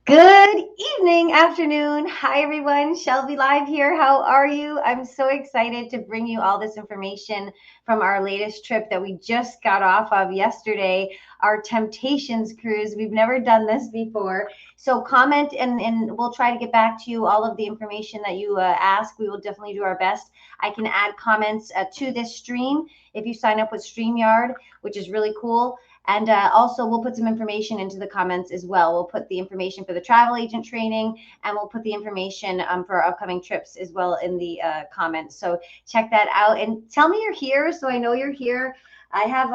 Good evening, afternoon. Hi, everyone. Shelby Live here. How are you? I'm so excited to bring you all this information from our latest trip that we just got off of yesterday, our Temptations cruise. We've never done this before. So, comment and we'll try to get back to you all of the information that you ask. We will definitely do our best. I can add comments to this stream if you sign up with StreamYard, which is really cool. And also, we'll put some information into the comments as well. We'll put the information for the travel agent training, and we'll put the information for our upcoming trips as well in the comments. So check that out and tell me you're here so I know you're here. I have,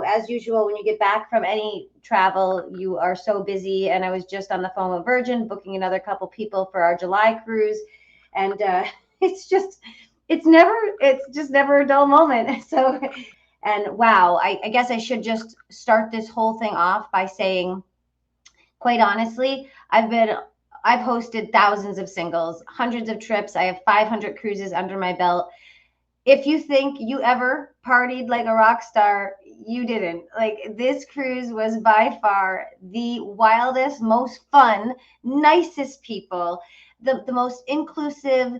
as usual, when you get back from any travel, you are so busy. And I was just on the phone with Virgin, booking another couple people for our July cruise. And it's just, it's just never a dull moment. So and wow, I guess I should just start this whole thing off by saying, quite honestly, I've hosted thousands of singles, hundreds of trips. I have 500 cruises under my belt. If you think you ever partied like a rock star, you didn't. Like this cruise was by far the wildest, most fun, nicest people, the most inclusive,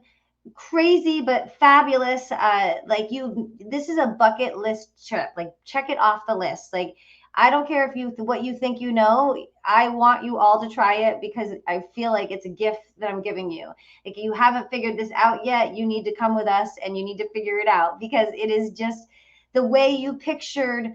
crazy but fabulous. This is a bucket list trip. Like check it off the list. Like I don't care if you what you think you know. I want you all to try it because I feel like it's a gift that I'm giving you. Like you haven't figured this out yet, you need to come with us and you need to figure it out because it is just the way you pictured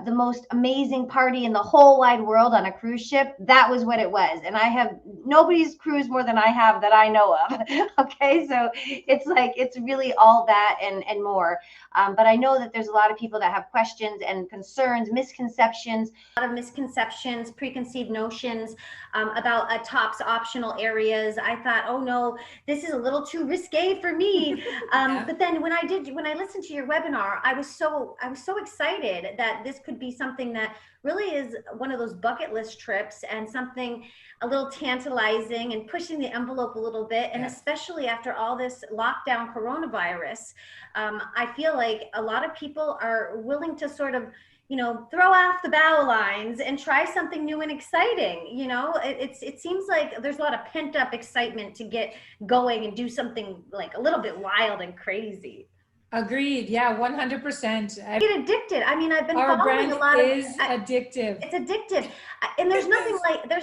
the most amazing party in the whole wide world on a cruise ship. That was what it was. And I have nobody's cruised more than I have that I know of. Okay. So it's like, it's really all that and more. But I know that there's a lot of people that have questions and concerns, misconceptions, a lot of misconceptions, preconceived notions about TOPS optional areas. I thought, oh no, this is a little too risque for me. Yeah. But then when I listened to your webinar, I was so excited that this could be something that really is one of those bucket list trips and something a little tantalizing and pushing the envelope a little bit. And Yes. especially after all this lockdown coronavirus, I feel like a lot of people are willing to sort of throw off the bow lines and try something new and exciting. It seems like there's a lot of pent up excitement to get going and do something like a little bit wild and crazy. Agreed. Yeah, 100%. Get addicted. I mean, I've been Our following a brand lot of is addictive. it's addictive. And there's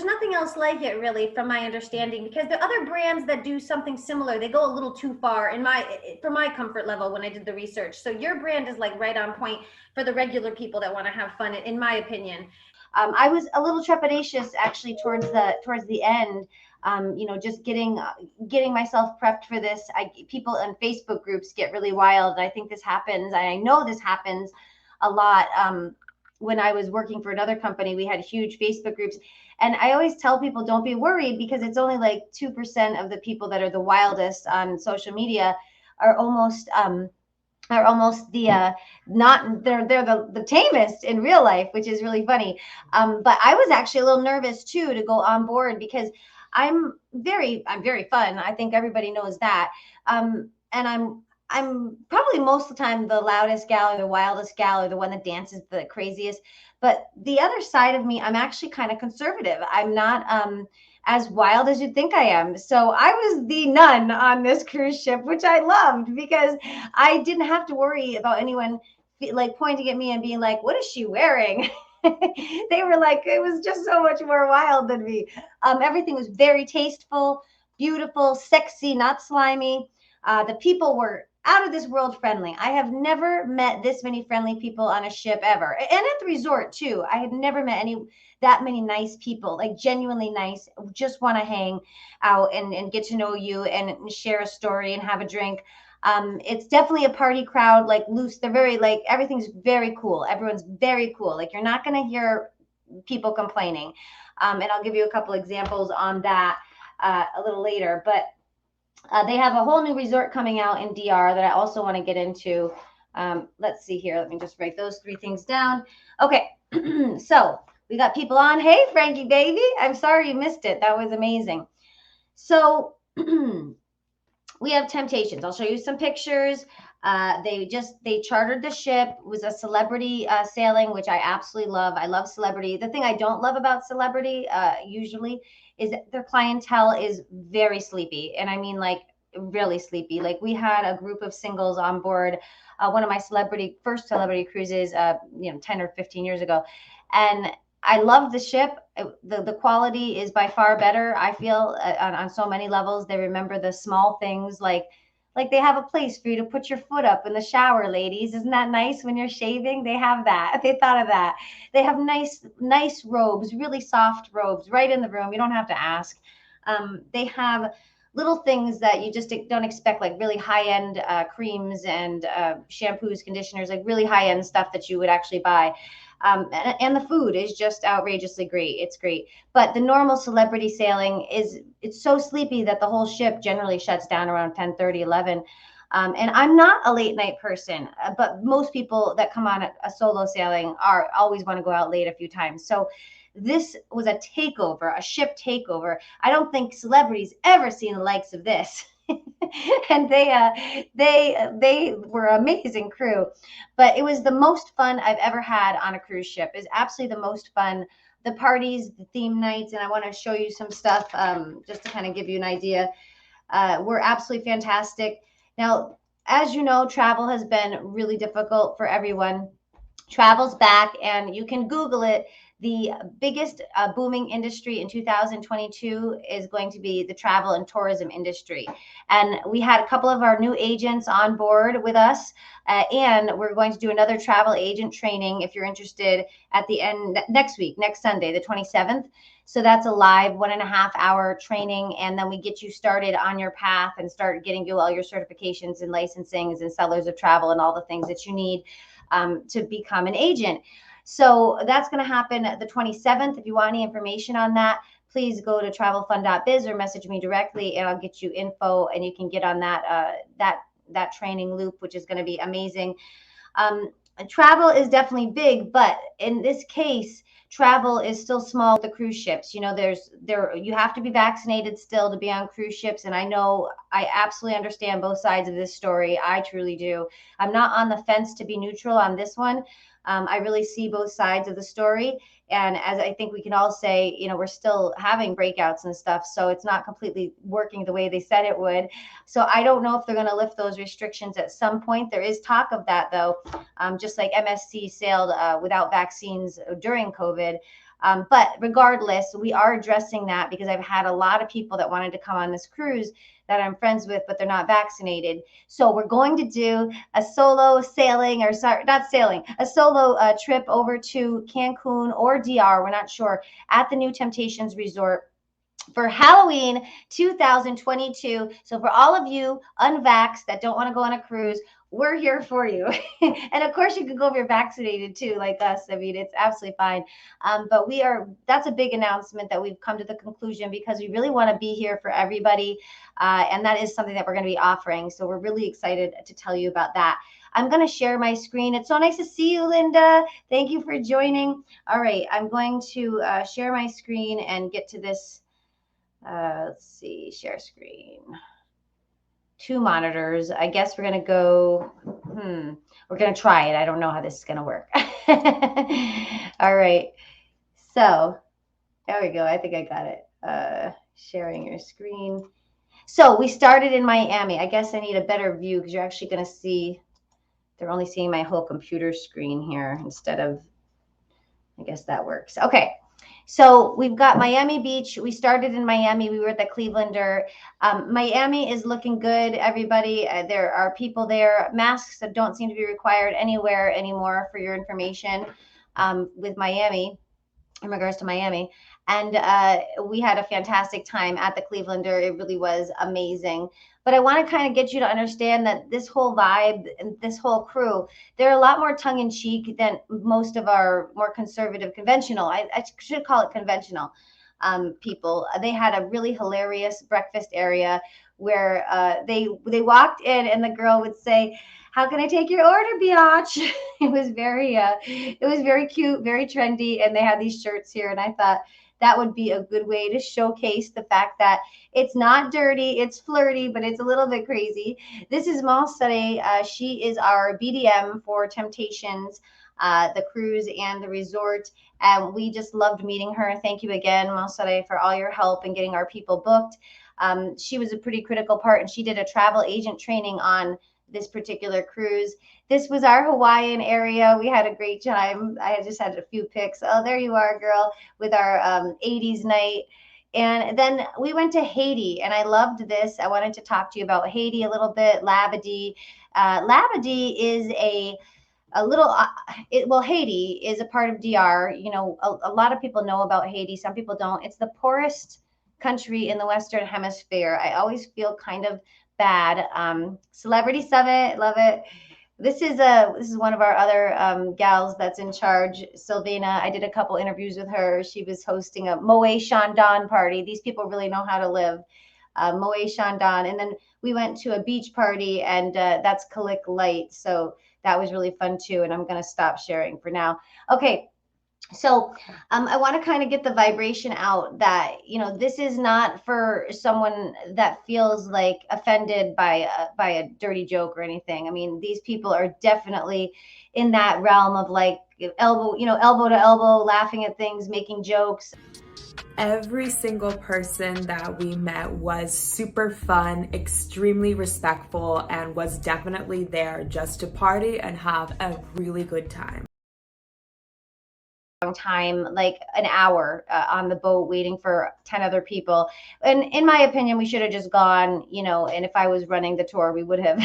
nothing else like it really from my understanding because the other brands that do something similar, they go a little too far for my comfort level when I did the research. So your brand is like right on point for the regular people that want to have fun, in my opinion. I was a little trepidatious actually towards the end. Just getting myself prepped for this. People in Facebook groups get really wild, and I think this happens. I know this happens a lot. When I was working for another company, we had huge Facebook groups. And I always tell people, don't be worried because it's only like 2% of the people that are the wildest on social media are almost the not they're the tamest in real life, which is really funny. But I was actually a little nervous too to go on board because I'm very fun. I think everybody knows that. And I'm probably most of the time the loudest gal or the wildest gal or the one that dances the craziest. But the other side of me, I'm actually kind of conservative. I'm not as wild as you think I am. So I was the nun on this cruise ship, which I loved because I didn't have to worry about anyone like pointing at me and being like, "What is she wearing?" They were like, it was just so much more wild than me. Everything was very tasteful, beautiful, sexy, not slimy. The people were out of this world friendly. I have never met this many friendly people on a ship ever, and at the resort too. I had never met that many nice people, like genuinely nice, just want to hang out and get to know you and share a story and have a drink. It's definitely a party crowd, like loose. They're very like everything's very cool. Everyone's very cool. Like you're not going to hear people complaining. And I'll give you a couple examples on that a little later. But they have a whole new resort coming out in DR that I also want to get into. Let's see here. Let me just write those three things down. Okay. So we got people on. Hey, Frankie, baby. I'm sorry you missed it. That was amazing. So we have Temptations. I'll show you some pictures. They chartered the ship. It was a celebrity sailing, which I absolutely love. I love celebrity. The thing I don't love about celebrity usually is that their clientele is very sleepy, and I mean like really sleepy. Like we had a group of singles on board one of my first celebrity cruises, 10 or 15 years ago, and I love the ship. The quality is by far better. I feel on so many levels. They remember the small things like they have a place for you to put your foot up in the shower, ladies. Isn't that nice when you're shaving? They have that. They thought of that. They have nice robes, really soft robes right in the room. You don't have to ask. They have little things that you just don't expect, like really high end creams and shampoos, conditioners, like really high end stuff that you would actually buy. And the food is just outrageously great. It's great. But the normal celebrity sailing it's so sleepy that the whole ship generally shuts down around 10:30, 11. And I'm not a late night person, but most people that come on a solo sailing are always want to go out late a few times. So this was a takeover, a ship takeover. I don't think celebrities ever seen the likes of this. And they were an amazing crew, but it was the most fun I've ever had on a cruise ship. Is absolutely the most fun. The parties, the theme nights, and I want to show you some stuff just to kind of give you an idea. Were absolutely fantastic. Now, as you know, travel has been really difficult for everyone. Travel's back, and you can Google it. The biggest booming industry in 2022 is going to be the travel and tourism industry. And we had a couple of our new agents on board with us, and we're going to do another travel agent training if you're interested at the end next week, next Sunday, the 27th. So that's a live 1.5 hour training, and then we get you started on your path and start getting you all your certifications and licensings and sellers of travel and all the things that you need to become an agent. So that's going to happen the 27th. If you want any information on that, please go to travelfund.biz or message me directly, and I'll get you info, and you can get on that training loop, which is going to be amazing. Travel is definitely big, but in this case, travel is still small with the cruise ships. You have to be vaccinated still to be on cruise ships, and I absolutely understand both sides of this story. I truly do. I'm not on the fence to be neutral on this one. I really see both sides of the story. And as I think we can all say, we're still having breakouts and stuff. So it's not completely working the way they said it would. So I don't know if they're going to lift those restrictions at some point. There is talk of that, though, just like MSC sailed without vaccines during COVID. But regardless, we are addressing that because I've had a lot of people that wanted to come on this cruise that I'm friends with, but they're not vaccinated. So we're going to do a solo sailing, or sorry, not sailing, a solo trip over to Cancun or DR, we're not sure, at the New Temptations Resort for Halloween 2022. So for all of you unvaxxed that don't want to go on a cruise, we're here for you. And of course, you can go if you're vaccinated too, like us. I mean, it's absolutely fine. But that's a big announcement that we've come to the conclusion because we really want to be here for everybody. And that is something that we're going to be offering. So we're really excited to tell you about that. I'm going to share my screen. It's so nice to see you, Linda. Thank you for joining. All right, I'm going to share my screen and get to this. Let's see, share screen. 2 monitors. I guess we're going to go, we're going to try it. I don't know how this is going to work. All right. So there we go. I think I got it. Sharing your screen. So we started in Miami. I guess I need a better view because you're actually going to see, they're only seeing my whole computer screen here instead of, I guess that works. Okay. So we've got Miami Beach. We started in Miami. We were at the Clevelander. Miami is looking good, everybody. There are people there. Masks that don't seem to be required anywhere anymore, for your information, with Miami, in regards to Miami. And we had a fantastic time at the Clevelander. It really was amazing. But I want to kind of get you to understand that this whole vibe and this whole crew, they're a lot more tongue in cheek than most of our more conservative, conventional, I should call it conventional people. They had a really hilarious breakfast area where they walked in and the girl would say, "How can I take your order, biatch?" It was very cute, very trendy, and they had these shirts here, and I thought that would be a good way to showcase the fact that it's not dirty, it's flirty, but it's a little bit crazy. This is Malsare. She is our BDM for Temptations, the cruise and the resort. And we just loved meeting her. Thank you again, Malsare, for all your help in getting our people booked. She was a pretty critical part, and she did a travel agent training on this particular cruise. This was our Hawaiian area. We had a great time. I just had a few pics. Oh, there you are, girl, with our 80s night. And then we went to Haiti, and I loved this. I wanted to talk to you about Haiti a little bit. Labadee. Labadee is a little well, Haiti is a part of DR. You know, a lot of people know about Haiti, some people don't. It's the poorest country in the Western Hemisphere. I always feel kind of bad. Celebrity Summit, love it. This is one of our other gals that's in charge, Sylvana. I did a couple interviews with her. She was hosting a Moe Chandon party. These people really know how to live. Moe Chandon, and then we went to a beach party, and that's Kalik Light. So that was really fun too. And I'm going to stop sharing for now. Okay, so I want to kind of get the vibration out that, you know, this is not for someone that feels like offended by a dirty joke or anything. I mean, these people are definitely in that realm of like elbow, you know, elbow to elbow, laughing at things, making jokes. Every single person that we met was super fun, extremely respectful, and was definitely there just to party and have a really good time. Time, like an hour on the boat waiting for 10 other people. And in my opinion, we should have just gone, you know, and if I was running the tour, we would have.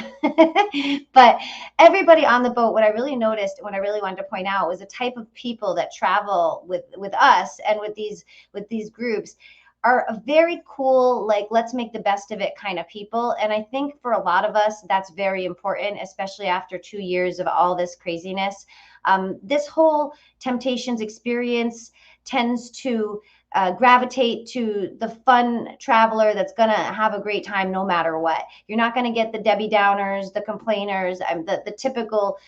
But everybody on the boat, what I really noticed, what I really wanted to point out was the type of people that travel with us and with these groups are a very cool, like, let's make the best of it kind of people. And I think for a lot of us, that's very important, especially after 2 years of all this craziness. This whole Temptations experience tends to gravitate to the fun traveler that's going to have a great time no matter what. You're not going to get the Debbie Downers, the complainers, the typical.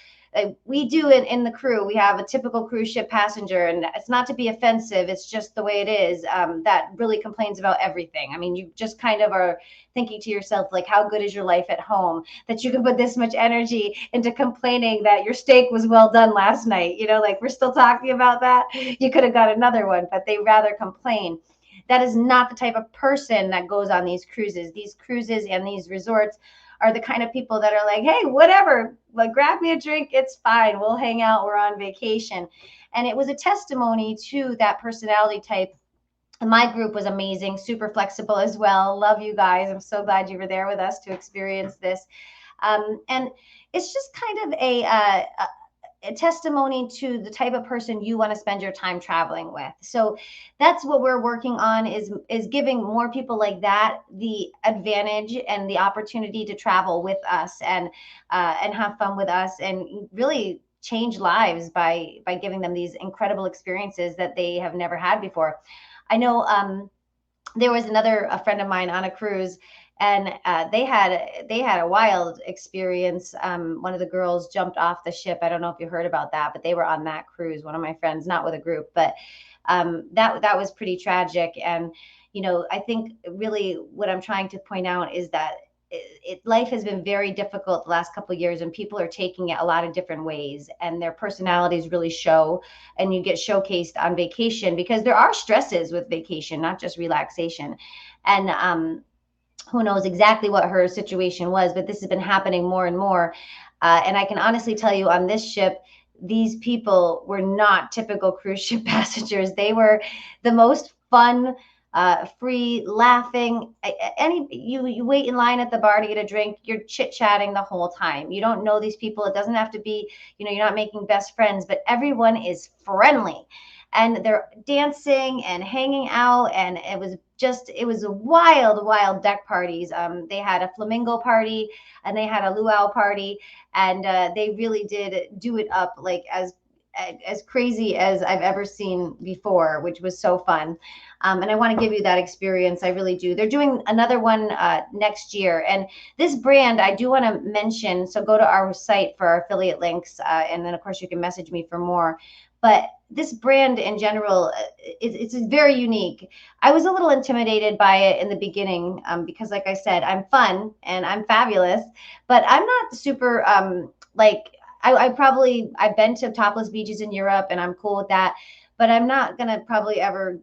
We do it in the crew. We have a typical cruise ship passenger, and it's not to be offensive. It's just the way it is. That really complains about everything. I mean, you just kind of are thinking to yourself, like, how good is your life at home that you can put this much energy into complaining that your steak was well done last night? You know, like, we're still talking about that. You could have got another one, but they rather complain. That is not the type of person that goes on these cruises. These cruises and these resorts are the kind of people that are like, hey, whatever, like, grab me a drink, it's fine, we'll hang out, we're on vacation. And it was a testimony to that personality type. And my group was amazing, super flexible as well. Love you guys. I'm so glad you were there with us to experience this. And it's just kind of a testimony to the type of person you want to spend your time traveling with. So that's what we're working on, is giving more people like that the advantage and the opportunity to travel with us and have fun with us and really change lives by giving them these incredible experiences that they have never had before. I know there was a friend of mine on a cruise, and they had a wild experience. One of the girls jumped off the ship. I don't know if you heard about that, but they were on that cruise. One of my friends, not with a group, but that was pretty tragic. And you know, I think really what I'm trying to point out is that life has been very difficult the last couple of years, and people are taking it a lot of different ways, and their personalities really show, and you get showcased on vacation, because there are stresses with vacation, not just relaxation. And who knows exactly what her situation was, but this has been happening more and more. And I can honestly tell you, on this ship, these people were not typical cruise ship passengers. They were the most fun, free, laughing. You wait in line at the bar to get a drink. You're chit chatting the whole time. You don't know these people. It doesn't have to be, you know, you're not making best friends, but everyone is friendly, and they're dancing and hanging out. And it was a wild deck parties. They had a flamingo party, and they had a luau party, and they really did do it up, like, as as crazy as I've ever seen before, which was so fun. And I want to give you that experience. I really do. They're doing another one next year. And this brand, I do want to mention. So go to our site for our affiliate links. And then, of course, you can message me for more. But this brand in general, it's very unique. I was a little intimidated by it in the beginning because, like I said, I'm fun and I'm fabulous, but I'm not super like I've been to topless beaches in Europe and I'm cool with that, but I'm not gonna probably ever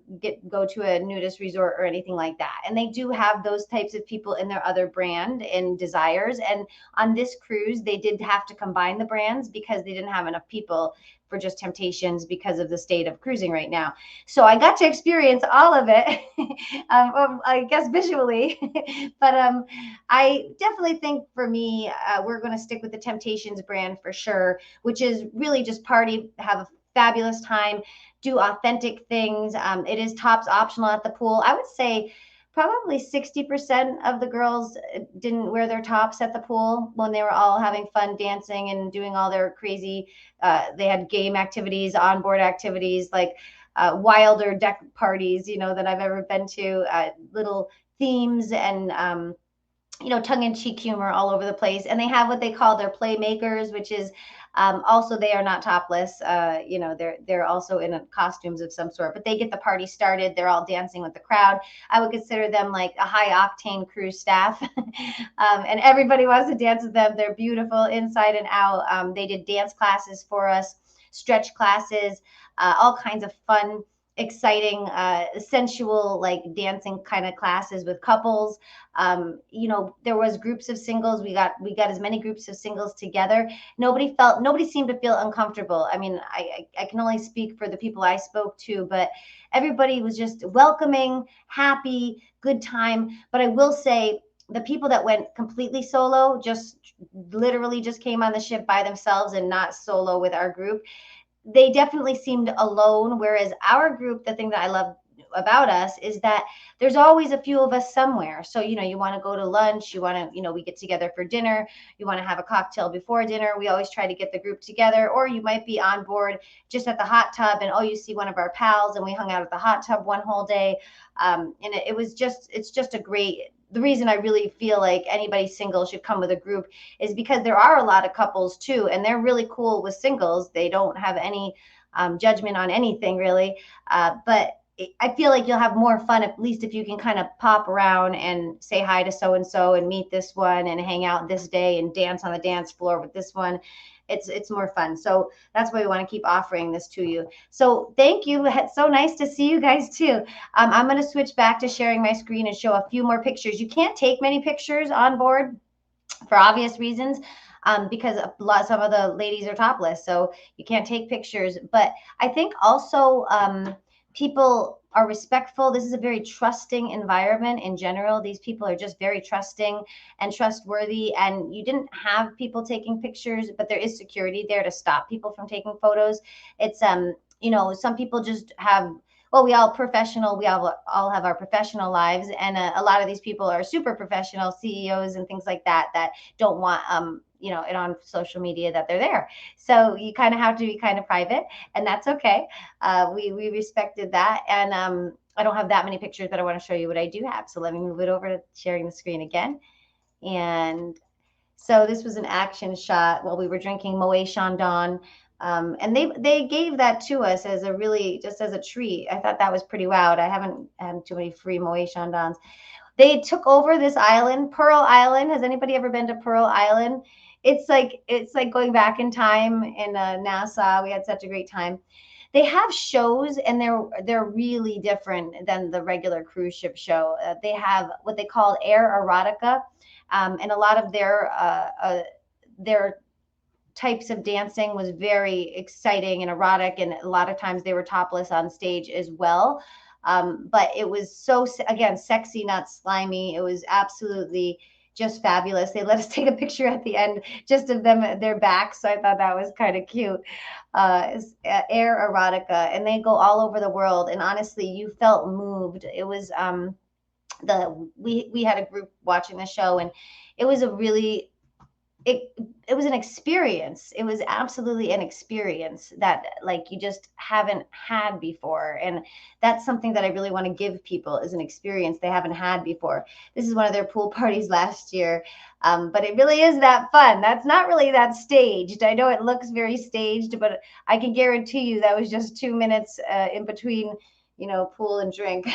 go to a nudist resort or anything like that. And they do have those types of people in their other brand in Desires. And on this cruise, they did have to combine the brands because they didn't have enough people for just Temptations because of the state of cruising right now. So I got to experience all of it, I guess visually, but I definitely think for me, we're going to stick with the Temptations brand for sure, which is really just party, have a fabulous time, do authentic things. It is tops optional at the pool. I would say probably 60% of the girls didn't wear their tops at the pool when they were all having fun dancing and doing all their crazy, they had game activities, onboard activities, like wilder deck parties, that I've ever been to, little themes and tongue-in-cheek humor all over the place. And they have what they call their playmakers, which is also they are not topless. They're also in costumes of some sort, but they get the party started. They're all dancing with the crowd. I would consider them like a high octane cruise staff, and everybody wants to dance with them. They're beautiful inside and out. They did dance classes for us, stretch classes, all kinds of fun, exciting, sensual, like dancing kind of classes with couples. There was groups of singles. We got as many groups of singles together. Nobody seemed to feel uncomfortable. I mean, I can only speak for the people I spoke to, but everybody was just welcoming, happy, good time. But I will say the people that went completely solo, just literally just came on the ship by themselves and not solo with our group, they definitely seemed alone. Whereas our group, the thing that I love about us is that there's always a few of us somewhere. So, you want to go to lunch, you want to, we get together for dinner, you want to have a cocktail before dinner. We always try to get the group together, or you might be on board just at the hot tub and, oh, you see one of our pals and we hung out at the hot tub one whole day. And it's just a great, the reason I really feel like anybody single should come with a group is because there are a lot of couples too, and they're really cool with singles. They don't have any judgment on anything really. But I feel like you'll have more fun, at least if you can kind of pop around and say hi to so-and-so and meet this one and hang out this day and dance on the dance floor with this one. It's more fun. So that's why we want to keep offering this to you. So thank you. It's so nice to see you guys too. I'm going to switch back to sharing my screen and show a few more pictures. You can't take many pictures on board for obvious reasons, because some of the ladies are topless, so you can't take pictures. But I think also people are respectful. This is a very trusting environment in general. These people are just very trusting and trustworthy. And you didn't have people taking pictures, but there is security there to stop people from taking photos. It's some people just have, well, we all professional. We all have our professional lives, and a lot of these people are super professional CEOs and things like that that don't want it on social media that they're there. So you kind of have to be kind of private, and that's okay. We respected that, and I don't have that many pictures, but I want to show you what I do have. So let me move it over to sharing the screen again, and so this was an action shot while we were drinking Moet Chandon. And they gave that to us as just as a treat. I thought that was pretty wild. I haven't had too many free Moet Chandons. They took over this island, Pearl Island. Has anybody ever been to Pearl Island? It's like going back in time in Nassau. We had such a great time. They have shows, and they're really different than the regular cruise ship show. They have what they call air erotica, and a lot of their types of dancing was very exciting and erotic, and a lot of times they were topless on stage as well. But it was so, again, sexy, not slimy. It was absolutely just fabulous. They let us take a picture at the end just of them at their backs, so I thought that was kind of cute. Air erotica, and they go all over the world, and honestly, you felt moved. It was we had a group watching the show, and it was a really it it was an experience. It was absolutely an experience that like you just haven't had before. And that's something that I really want to give people is an experience they haven't had before. This is one of their pool parties last year. But it really is that fun. That's not really that staged. I know it looks very staged, but I can guarantee you that was just 2 minutes in between, pool and drink.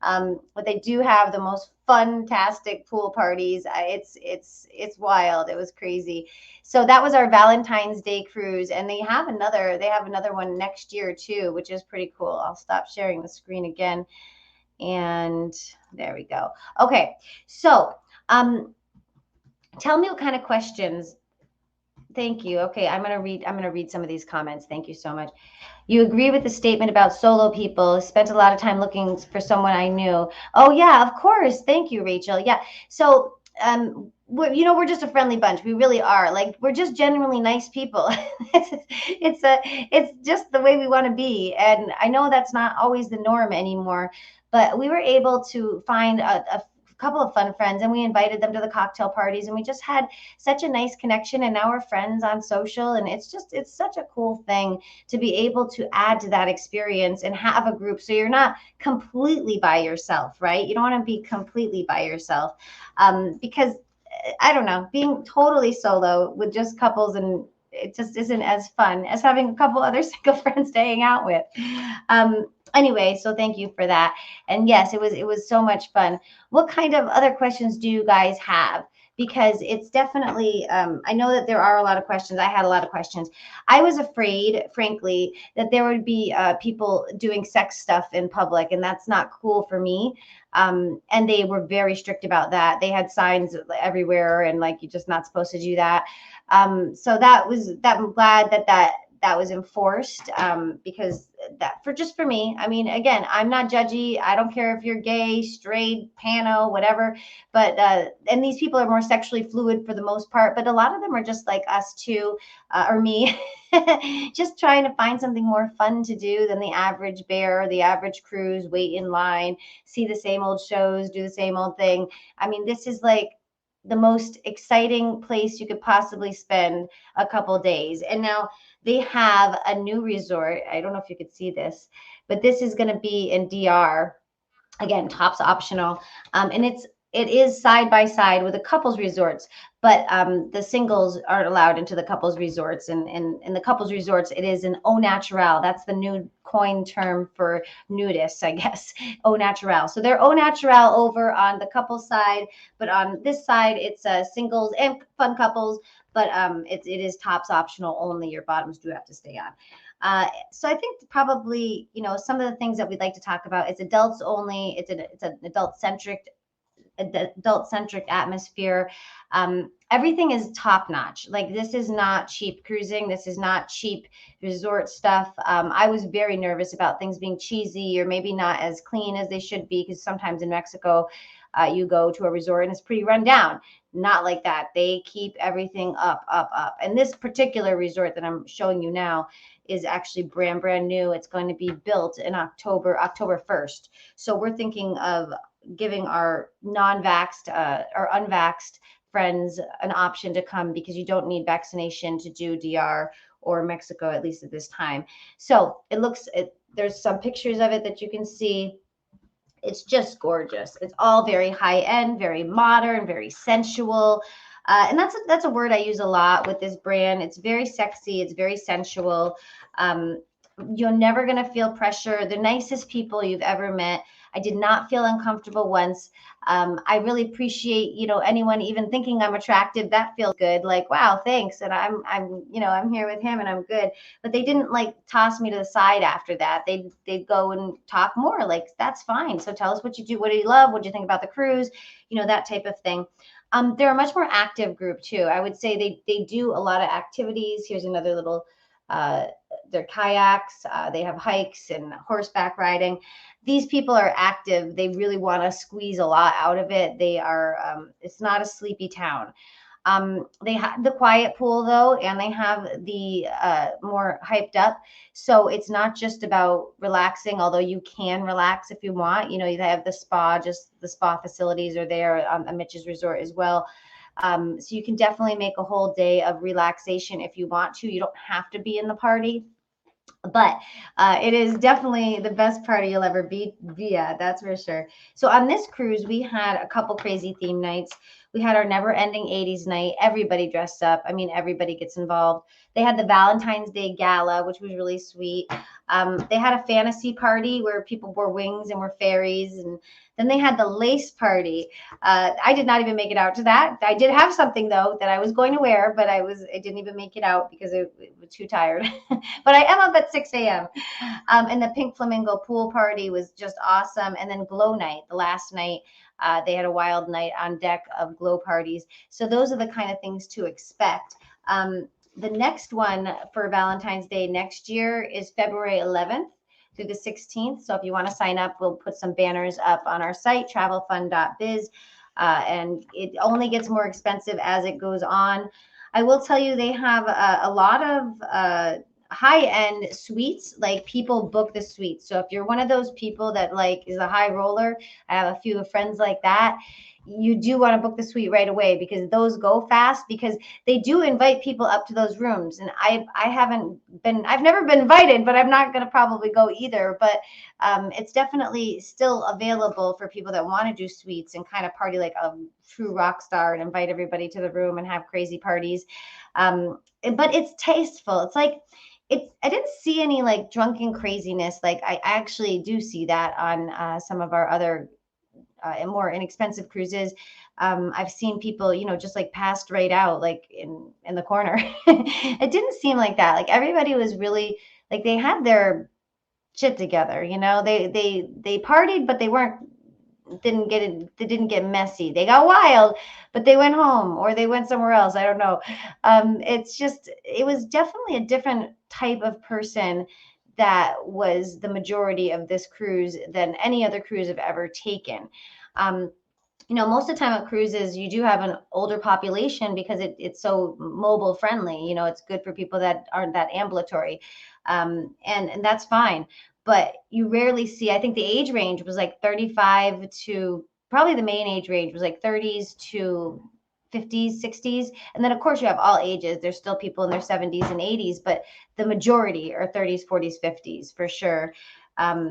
But they do have the most fantastic pool parties. It's wild. It was crazy. So that was our Valentine's Day cruise, and they have another one next year too, which is pretty cool. I'll stop sharing the screen again, and there we go. Okay, so tell me what kind of questions. Thank you. Okay, I'm gonna read some of these comments. Thank you so much. You agree with the statement about solo people. Spent a lot of time looking for someone I knew. Oh yeah, of course. Thank you, Rachel. Yeah. So we're just a friendly bunch. We really are. Like we're just genuinely nice people. It's just the way we want to be. And I know that's not always the norm anymore, but we were able to find a couple of fun friends, and we invited them to the cocktail parties, and we just had such a nice connection, and now we're friends on social, and it's such a cool thing to be able to add to that experience and have a group so you're not completely by yourself, right? You don't want to be completely by yourself, because I don't know, being totally solo with just couples, and it just isn't as fun as having a couple other single friends to hang out with. Anyway, so thank you for that. And yes, it was so much fun. What kind of other questions do you guys have? Because it's definitely, I know that there are a lot of questions. I had a lot of questions. I was afraid, frankly, that there would be people doing sex stuff in public, and that's not cool for me. And they were very strict about that. They had signs everywhere, and like you're just not supposed to do that. So I'm glad that was enforced, because that for me, I mean, again, I'm not judgy. I don't care if you're gay, straight, pano, whatever, but and these people are more sexually fluid for the most part, but a lot of them are just like us too, or me, just trying to find something more fun to do than the average bear, the average cruise, wait in line, see the same old shows, do the same old thing. I mean, this is like the most exciting place you could possibly spend a couple days. And now they have a new resort. I don't know if you could see this, but this is going to be in DR. Again, tops optional, and it is side by side with the couples resorts, but the singles aren't allowed into the couples resorts. And in the couples resorts, it is an au naturel. That's the new coin term for nudists, I guess. Au naturel. So they're au naturel over on the couple side, but on this side, it's singles and fun couples. But it is tops optional only. Your bottoms do have to stay on. So I think probably, some of the things that we'd like to talk about, it's adults only. It's an adult centric atmosphere. Everything is top notch. Like this is not cheap cruising. This is not cheap resort stuff. I was very nervous about things being cheesy or maybe not as clean as they should be, because sometimes in Mexico, you go to a resort and it's pretty run down. Not like that. They keep everything up, up, up. And this particular resort that I'm showing you now is actually brand new. It's going to be built in October 1st. So we're thinking of giving our non-vaxxed or unvaxxed friends an option to come, because you don't need vaccination to do DR or Mexico, at least at this time. So there's some pictures of it that you can see. It's just gorgeous. It's all very high end, very modern, very sensual. And that's a word I use a lot with this brand. It's very sexy. It's very sensual. You're never going to feel pressure. The nicest people you've ever met. I did not feel uncomfortable once. I really appreciate, anyone even thinking I'm attractive. That feels good. Like, wow, thanks. And I'm here with him and I'm good. But they didn't like toss me to the side after that. They'd go and talk more. Like, that's fine. So tell us what you do. What do you love? What do you think about the cruise? That type of thing. They're a much more active group too. I would say they do a lot of activities. Here's another little, their kayaks. They have hikes and horseback riding. These people are active. They really want to squeeze a lot out of it. They are, it's not a sleepy town. They have the quiet pool though, and they have the more hyped up. So it's not just about relaxing, although you can relax if you want. They have the spa, just the spa facilities are there on Mitch's resort as well. So you can definitely make a whole day of relaxation if you want to. You don't have to be in the party, but it is definitely the best party you'll ever be at, that's for sure. So on this cruise, we had a couple crazy theme nights. We had our never ending 80s night. Everybody dressed up. I mean, everybody gets involved. They had the Valentine's Day gala, which was really sweet. They had a fantasy party where people wore wings and were fairies. And then they had the lace party. I did not even make it out to that. I did have something though that I was going to wear, but I didn't even make it out because I was too tired. But I am up at 6 a.m. And the Pink Flamingo pool party was just awesome. And then glow night, the last night, they had a wild night on deck of glow parties. So those are the kind of things to expect. The next one for Valentine's Day next year is February 11th through the 16th. So if you want to sign up, we'll put some banners up on our site, travelfund.biz. And it only gets more expensive as it goes on. I will tell you, they have a lot of high-end suites. Like, people book the suites. So if you're one of those people that like is a high roller, I have a few friends like that, you do want to book the suite right away, because those go fast, because they do invite people up to those rooms. And I've never been invited, but I'm not going to probably go either. But it's definitely still available for people that want to do suites and kind of party like a true rock star and invite everybody to the room and have crazy parties. But it's tasteful. It's like, I didn't see any like drunken craziness. Like, I actually do see that on some of our other and more inexpensive cruises. I've seen people, just like passed right out, like in the corner. It didn't seem like that. Like, everybody was really, like, they had their shit together. They partied, but they didn't get messy. They got wild, but they went home or they went somewhere else. I don't know. It was definitely a different type of person that was the majority of this cruise than any other cruise I've ever taken. Most of the time at cruises, you do have an older population because it's so mobile friendly. It's good for people that aren't that ambulatory. And that's fine. But you rarely see, I think the age range was like 35 to, probably the main age range was like 30s to 50s, 60s. And then, of course, you have all ages. There's still people in their 70s and 80s, but the majority are 30s, 40s, 50s for sure.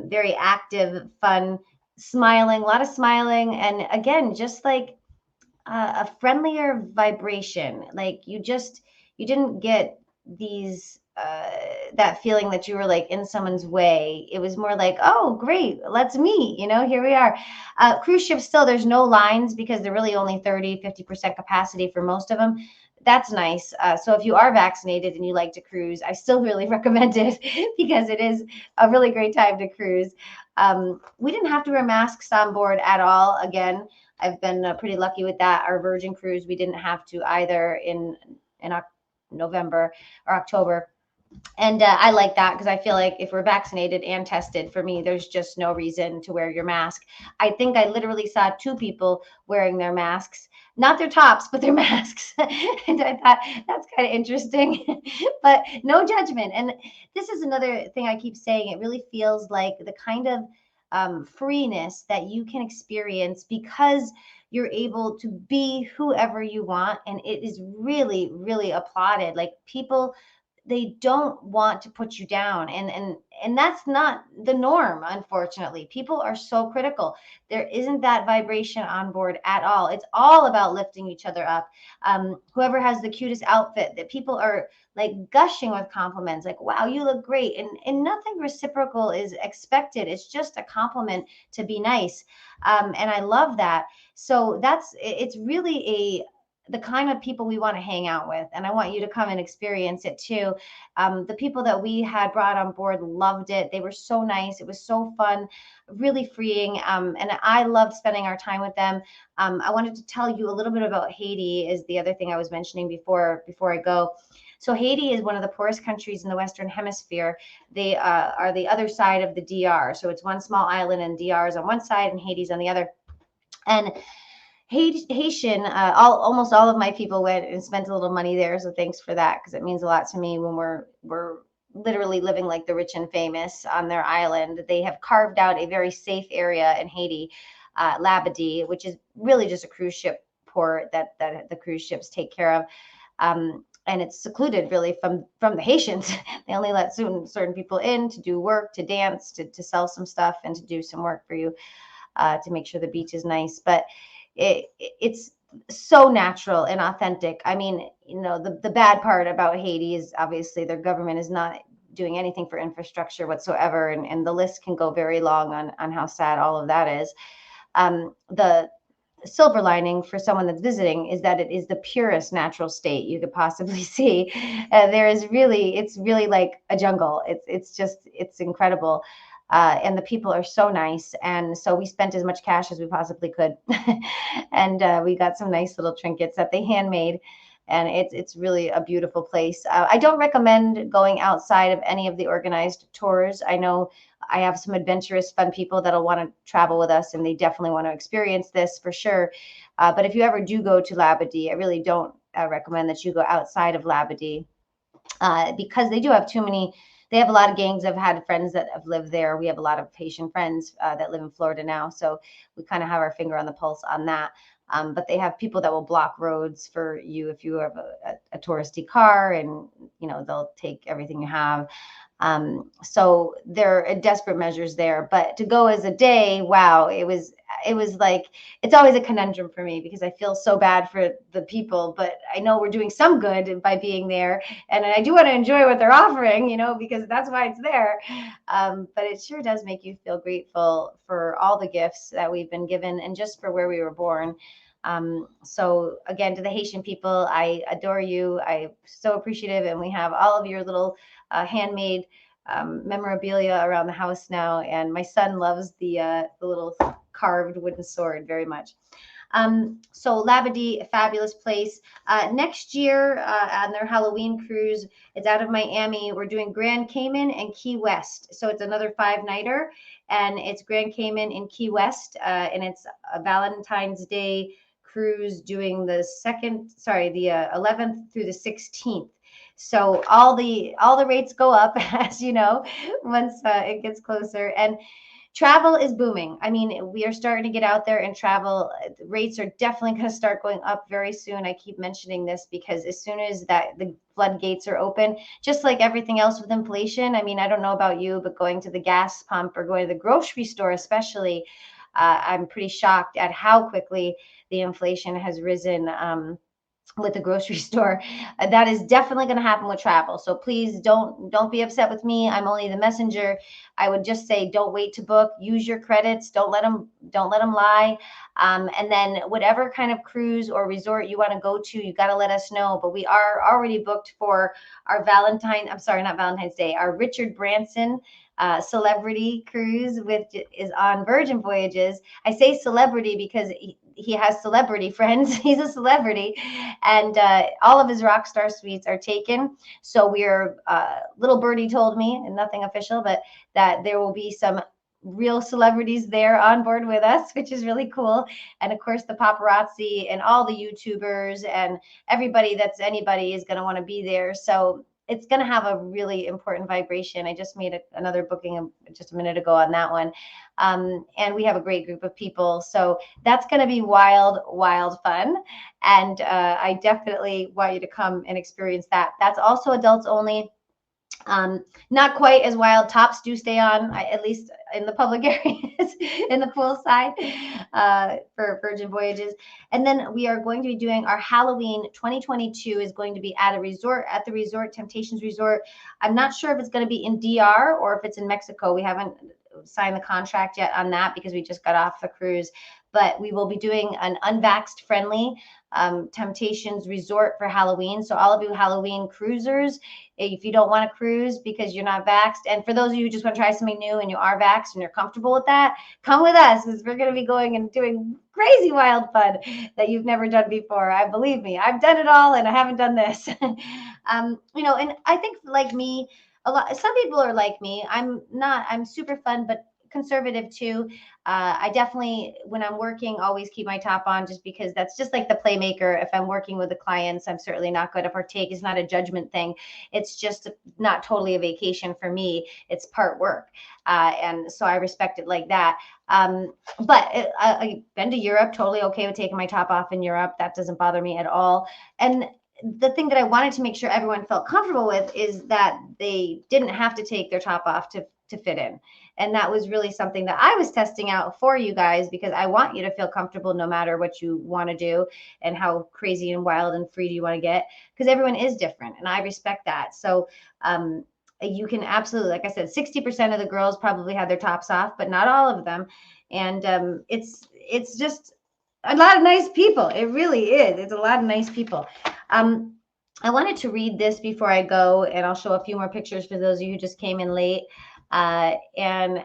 Very active, fun, smiling, a lot of smiling. And again, just like a friendlier vibration. Like, you didn't get these that feeling that you were like in someone's way. It was more like, oh, great, let's meet, here we are. Cruise ships, still, there's no lines because they're really only 30-50% capacity for most of them. That's nice. So if you are vaccinated and you like to cruise, I still really recommend it because it is a really great time to cruise. We didn't have to wear masks on board at all. Again, I've been pretty lucky with that. Our Virgin cruise, we didn't have to either in November or October. And I like that because I feel like if we're vaccinated and tested, for me, there's just no reason to wear your mask. I think I literally saw 2 people wearing their masks, not their tops, but their masks. And I thought that's kind of interesting, but no judgment. And this is another thing I keep saying. It really feels like the kind of freeness that you can experience because you're able to be whoever you want. And it is really, really applauded. Like, people, they don't want to put you down, and that's not the norm. Unfortunately, people are so critical. There isn't that vibration on board at all. It's all about lifting each other up. Whoever has the cutest outfit, that people are like gushing with compliments, like, wow, you look great. And nothing reciprocal is expected. It's just a compliment to be nice. And I love that. So it's really the kind of people we want to hang out with. And I want you to come and experience it too. The people that we had brought on board loved it. They were so nice. It was so fun, really freeing. And I loved spending our time with them. I wanted to tell you a little bit about Haiti, is the other thing I was mentioning before I go. So Haiti is one of the poorest countries in the Western Hemisphere. They are the other side of the DR. So it's one small island, and DR is on one side and Haiti's on the other. And Haitian, almost all of my people went and spent a little money there. So thanks for that, because it means a lot to me when we're literally living like the rich and famous on their island. They have carved out a very safe area in Haiti, Labadee, which is really just a cruise ship port that the cruise ships take care of. And it's secluded really from the Haitians. They only let certain people in to do work, to dance, to sell some stuff, and to do some work for you, to make sure the beach is nice. But it's so natural and authentic. I mean, the bad part about Haiti is obviously their government is not doing anything for infrastructure whatsoever, and the list can go very long on how sad all of that is. The silver lining for someone that's visiting is that it is the purest natural state you could possibly see. It's really like a jungle. It's incredible. And the people are so nice. And so we spent as much cash as we possibly could. And we got some nice little trinkets that they handmade. And it's really a beautiful place. I don't recommend going outside of any of the organized tours. I know I have some adventurous, fun people that'll want to travel with us, and they definitely want to experience this for sure. But if you ever do go to Labadee, I really don't recommend that you go outside of Labadee, because they do have too many. They have a lot of gangs. I've had friends that have lived there. We have a lot of Haitian friends that live in Florida now, so we kind of have our finger on the pulse on that. But they have people that will block roads for you if you have a touristy car, and they'll take everything you have. So there are desperate measures there, but to go as a day, wow, it was like, it's always a conundrum for me because I feel so bad for the people, but I know we're doing some good by being there. And I do want to enjoy what they're offering, because that's why it's there. But it sure does make you feel grateful for all the gifts that we've been given and just for where we were born. So again, to the Haitian people, I adore you. I'm so appreciative. And we have all of your little handmade memorabilia around the house now. And my son loves the little carved wooden sword very much. So Labadee, a fabulous place. Next year on their Halloween cruise, it's out of Miami. We're doing Grand Cayman and Key West. So it's another 5-nighter, and it's Grand Cayman in Key West, and it's a Valentine's Day cruise doing the 11th through the 16th. So all the rates go up, as you know, once it gets closer. And travel is booming. I mean, we are starting to get out there and travel. Rates are definitely going to start going up very soon. I keep mentioning this because as soon as the floodgates are open, just like everything else with inflation, I mean, I don't know about you, but going to the gas pump or going to the grocery store especially, I'm pretty shocked at how quickly the inflation has risen. With the grocery store. That is definitely going to happen with travel. So please don't be upset with me. I'm only the messenger. I would just say don't wait to book. Use your credits. Don't let them lie. And then whatever kind of cruise or resort you want to go to, you got to let us know. But we are already booked for our not Valentine's Day, our Richard Branson celebrity cruise, which is on Virgin Voyages. I say celebrity because he has celebrity friends. He's a celebrity, and all of his rock star suites are taken. So we're little birdie told me, and nothing official, but that there will be some real celebrities there on board with us, which is really cool. And of course, the paparazzi and all the YouTubers and anybody is going to want to be there. So it's going to have a really important vibration. I just made another booking just a minute ago on that one. And we have a great group of people. So that's going to be wild, wild fun. And I definitely want you to come and experience that. That's also adults only. Not quite as wild. Tops do stay on, at least in the public areas, in the pool side, for Virgin Voyages. And then we are going to be doing our Halloween 2022 is going to be at the resort, Temptations Resort. I'm not sure if it's going to be in DR or if it's in Mexico. We haven't signed the contract yet on that because we just got off the cruise. But we will be doing an unvaxxed friendly Temptations Resort for Halloween. So all of you Halloween cruisers, if you don't want to cruise because you're not vaxxed, and for those of you who just want to try something new and you are vaxxed and you're comfortable with that, come with us because we're going to be going and doing crazy wild fun that you've never done before. Believe me, I've done it all and I haven't done this. And I think like me, some people are like me. I'm super fun, but conservative too. I definitely, when I'm working, always keep my top on, just because that's just like the playmaker. If I'm working with the clients, I'm certainly not going to partake. It's not a judgment thing. It's just not totally a vacation for me. It's part work. And so I respect it like that. But I've been to Europe, totally okay with taking my top off in Europe. That doesn't bother me at all. And the thing that I wanted to make sure everyone felt comfortable with is that they didn't have to take their top off to fit in. And that was really something that I was testing out for you guys, because I want you to feel comfortable no matter what you want to do and how crazy and wild and free do you want to get, because everyone is different and I respect that. So you can absolutely, like I said, 60% of the girls probably had their tops off, but not all of them. And it's just a lot of nice people. It really is. It's a lot of nice people. I wanted to read this before I go, and I'll show a few more pictures for those of you who just came in late. And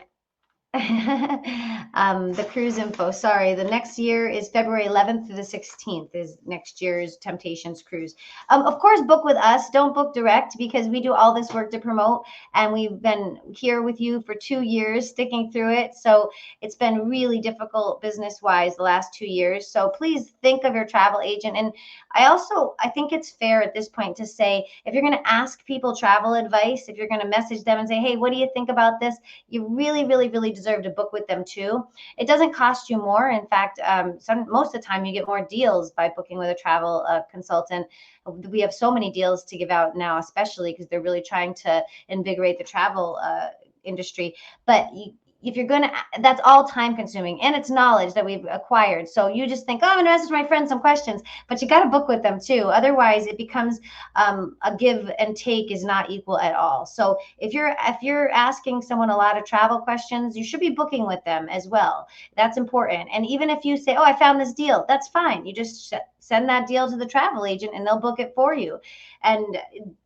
the cruise info. Sorry, the next year is February 11th through the 16th is next year's Temptations cruise. Of course, book with us. Don't book direct, because we do all this work to promote, and we've been here with you for 2 years, sticking through it. So it's been really difficult business-wise the last 2 years. So please think of your travel agent. And I think it's fair at this point to say, if you're going to ask people travel advice, if you're going to message them and say, hey, what do you think about this? You really, really, really deserve to book with them too. It doesn't cost you more. In fact, most of the time you get more deals by booking with a travel consultant. We have so many deals to give out now, especially because they're really trying to invigorate the travel industry. But if you're going to, that's all time consuming, and it's knowledge that we've acquired. So you just think, oh, I'm going to message my friend some questions, but you got to book with them too. Otherwise it becomes a give and take is not equal at all. So if you're asking someone a lot of travel questions, you should be booking with them as well. That's important. And even if you say, oh, I found this deal, that's fine. You just send that deal to the travel agent and they'll book it for you. And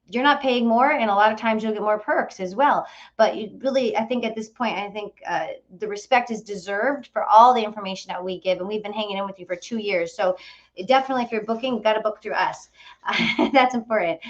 you're not paying more, and a lot of times you'll get more perks as well. But you really, I think at this point, I think the respect is deserved for all the information that we give, and we've been hanging in with you for 2 years. So definitely, if you're booking, got to book through us. That's important.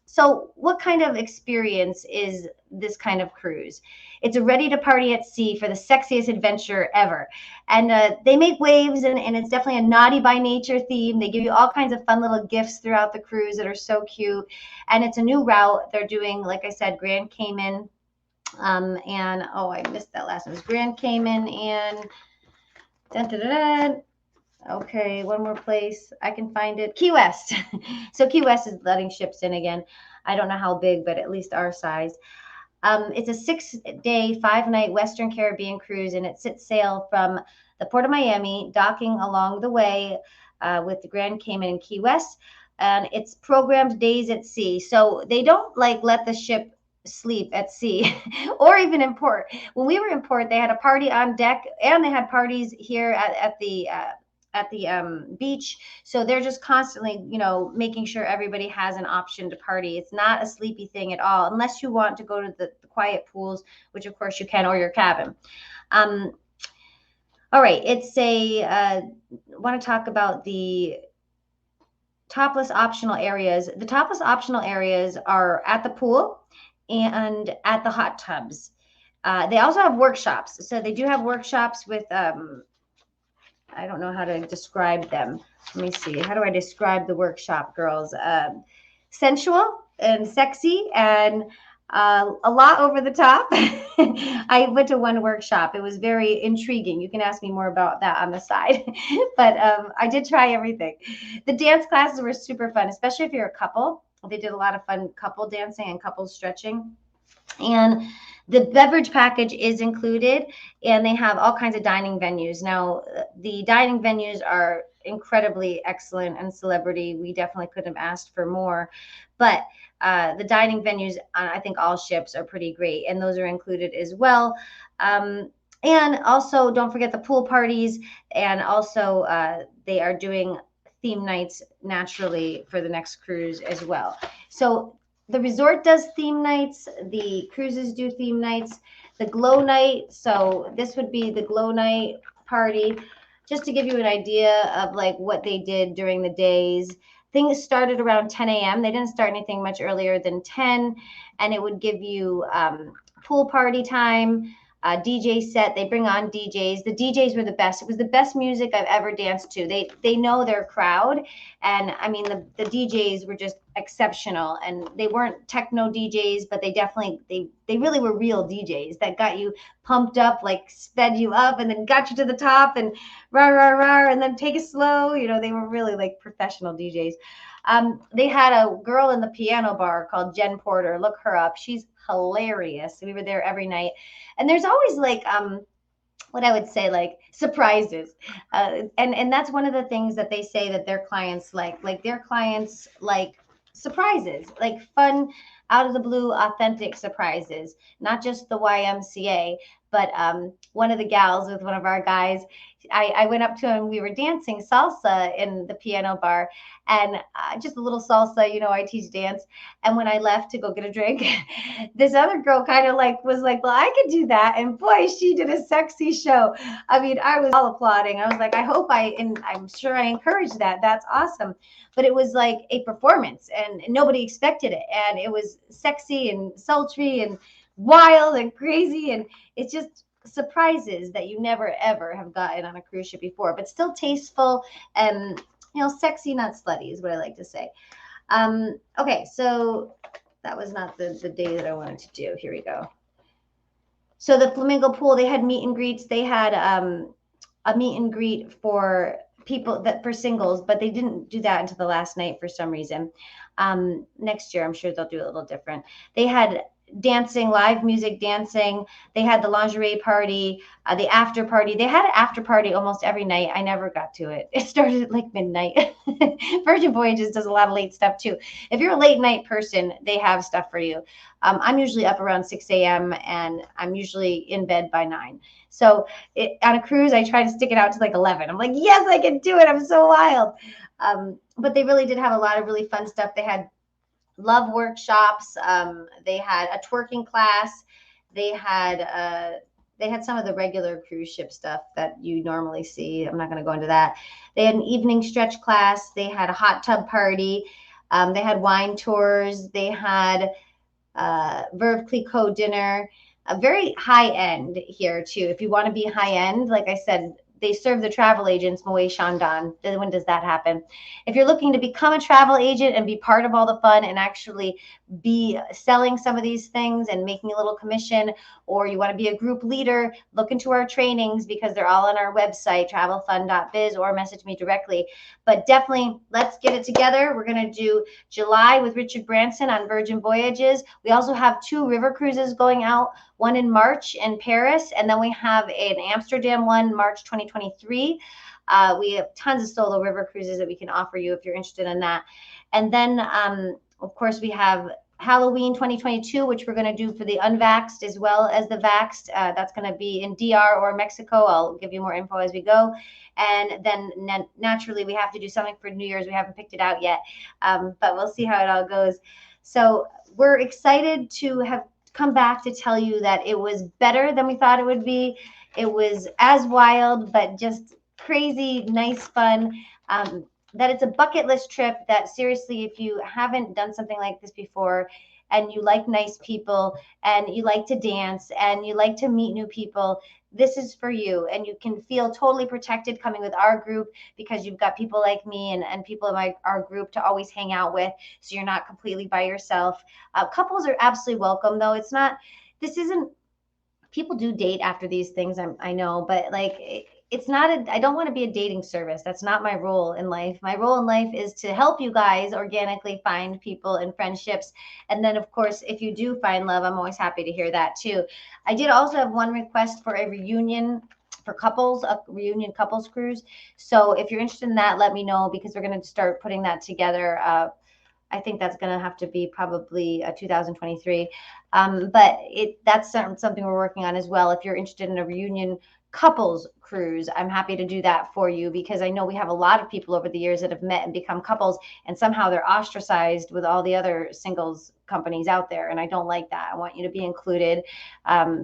So what kind of experience is this kind of cruise? It's a ready to party at sea for the sexiest adventure ever. And they make waves, and it's definitely a naughty by nature theme. They give you all kinds of fun little gifts throughout the cruise that are so cute. And it's a new route. They're doing, like I said, Grand Cayman. And oh, I missed that last one. It was Grand Cayman and dun, dun, dun, dun. Okay, one more place. I can find it. Key West. So Key West is letting ships in again. I don't know how big, but at least our size. It's a 6-day, 5-night Western Caribbean cruise, and it sets sail from the Port of Miami, docking along the way with the Grand Cayman and Key West. And it's programmed days at sea. So they don't like let the ship sleep at sea or even in port. When we were in port, they had a party on deck, and they had parties here at the beach. So they're just constantly, making sure everybody has an option to party. It's not a sleepy thing at all, unless you want to go to the quiet pools, which of course you can, or your cabin. All right, I want to talk about the topless optional areas. The topless optional areas are at the pool and at the hot tubs. They also have workshops. So they do have workshops with, I don't know how to describe them. Let me see. How do I describe the workshop, girls? Sensual and sexy and a lot over the top. I went to one workshop. It was very intriguing. You can ask me more about that on the side. But I did try everything. The dance classes were super fun, especially if you're a couple. They did a lot of fun couple dancing and couple stretching. And the beverage package is included, and they have all kinds of dining venues. Now, the dining venues are incredibly excellent and celebrity. We definitely couldn't have asked for more. But the dining venues on, I think, all ships are pretty great, and those are included as well. And also, don't forget the pool parties, and also they are doing theme nights naturally for the next cruise as well. So the resort does theme nights, the cruises do theme nights, the glow night. So this would be the glow night party, just to give you an idea of like what they did during the days. Things started around 10 a.m. They didn't start anything much earlier than 10, and it would give you pool party time. DJ set. They bring on DJs. The DJs were the best. It was the best music I've ever danced to. They know their crowd, and I mean the DJs were just exceptional. And they weren't techno DJs, but they really were real DJs that got you pumped up, like sped you up, and then got you to the top, and rah rah rah, and then take it slow. They were really like professional DJs. They had a girl in the piano bar called Jen Porter. Look her up. She's hilarious. We were there every night. And there's always like what I would say, like surprises. And that's one of the things that they say that their clients like their clients like surprises, like fun, out of the blue, authentic surprises, not just the YMCA, but one of the gals with one of our guys, I went up to him. We were dancing salsa in the piano bar, and just a little salsa. I teach dance. And when I left to go get a drink, this other girl kind of like was like, "Well, I could do that." And boy, she did a sexy show. I mean, I was all applauding. I was like, and I'm sure I encouraged that. That's awesome. But it was like a performance, and nobody expected it. And it was sexy and sultry and wild and crazy. And it's just surprises that you never ever have gotten on a cruise ship before, but still tasteful and sexy, not slutty, is what I like to say. Okay, so that was not the day that I wanted to do. Here we go. So the Flamingo Pool, they had meet and greets. They had a meet and greet for people for singles, but they didn't do that until the last night for some reason. Next year, I'm sure they'll do a little different. They had dancing, live music dancing. They had the lingerie party, the after party. They had an after party almost every night. I never got to it. It started at like midnight. Virgin Voyages does a lot of late stuff too. If you're a late night person, they have stuff for you. I'm usually up around 6 a.m. and I'm usually in bed by 9. So on a cruise, I try to stick it out to like 11. I'm like, yes, I can do it. I'm so wild. But they really did have a lot of really fun stuff. They had love workshops. They had a twerking class. They had some of the regular cruise ship stuff that you normally see. I'm not going to go into that. They had an evening stretch class. They had a hot tub party. They had wine tours. They had Veuve Clicquot dinner. A very high end here too. If you want to be high end, like I said, they serve the travel agents, Moet Chandon. When does that happen? If you're looking to become a travel agent and be part of all the fun and actually be selling some of these things and making a little commission, or you want to be a group leader, look into our trainings because they're all on our website, travelfun.biz, or message me directly. But definitely, let's get it together. We're going to do July with Richard Branson on Virgin Voyages. We also have 2 river cruises going out, one in March in Paris, and then we have an Amsterdam one, March 2023. We have tons of solo river cruises that we can offer you if you're interested in that. And then, of course, we have Halloween 2022, which we're going to do for the unvaxxed as well as the vaxxed. That's going to be in DR or Mexico. I'll give you more info as we go. And then naturally, we have to do something for New Year's. We haven't picked it out yet, but we'll see how it all goes. So we're excited to have come back to tell you that it was better than we thought it would be. It was as wild, but just crazy, nice fun. That it's a bucket list trip that seriously, if you haven't done something like this before and you like nice people and you like to dance and you like to meet new people, this is for you. And you can feel totally protected coming with our group because you've got people like me and people in our group to always hang out with. So you're not completely by yourself. Couples are absolutely welcome, though. This isn't, people do date after these things, I know, but like, it's not I don't want to be a dating service. That's not my role in life. My role in life is to help you guys organically find people and friendships. And then, of course, if you do find love, I'm always happy to hear that too. I did also have one request for a reunion for couples, a reunion couples cruise. So if you're interested in that, let me know because we're going to start putting that together. I think that's going to have to be probably 2023. But that's something we're working on as well. If you're interested in a reunion couples cruise, I'm happy to do that for you, because I know we have a lot of people over the years that have met and become couples, and somehow they're ostracized with all the other singles companies out there. And I don't like that. I want you to be included,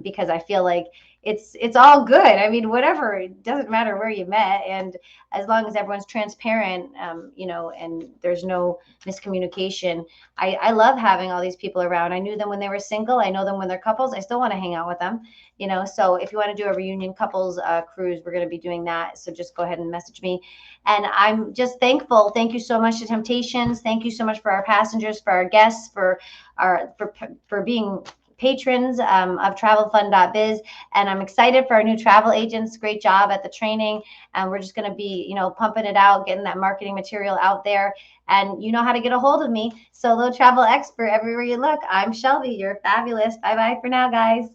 because I feel like it's all good. I mean, whatever, it doesn't matter where you met, and as long as everyone's transparent, and there's no miscommunication. I love having all these people around. I knew them when they were single. I know them when they're couples. I still want to hang out with them. So if you want to do a reunion couples cruise, we're going to be doing that. So just go ahead and message me. And I'm just thankful. Thank you so much to Temptations. Thank you so much for our passengers, for our guests, for being patrons of travelfund.biz. And I'm excited for our new travel agents. Great job at the training. And we're just going to be, pumping it out, getting that marketing material out there. And you know how to get a hold of me. Solo travel expert everywhere you look. I'm Shelby. You're fabulous. Bye-bye for now, guys.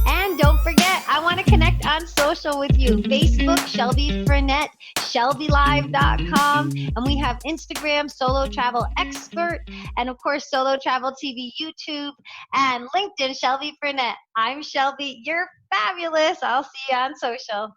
And don't forget, I want to connect on social with you. Facebook, Shelby Frenette, ShelbyLive.com. And we have Instagram, Solo Travel Expert. And of course, Solo Travel TV, YouTube. And LinkedIn, Shelby Frenette. I'm Shelby. You're fabulous. I'll see you on social.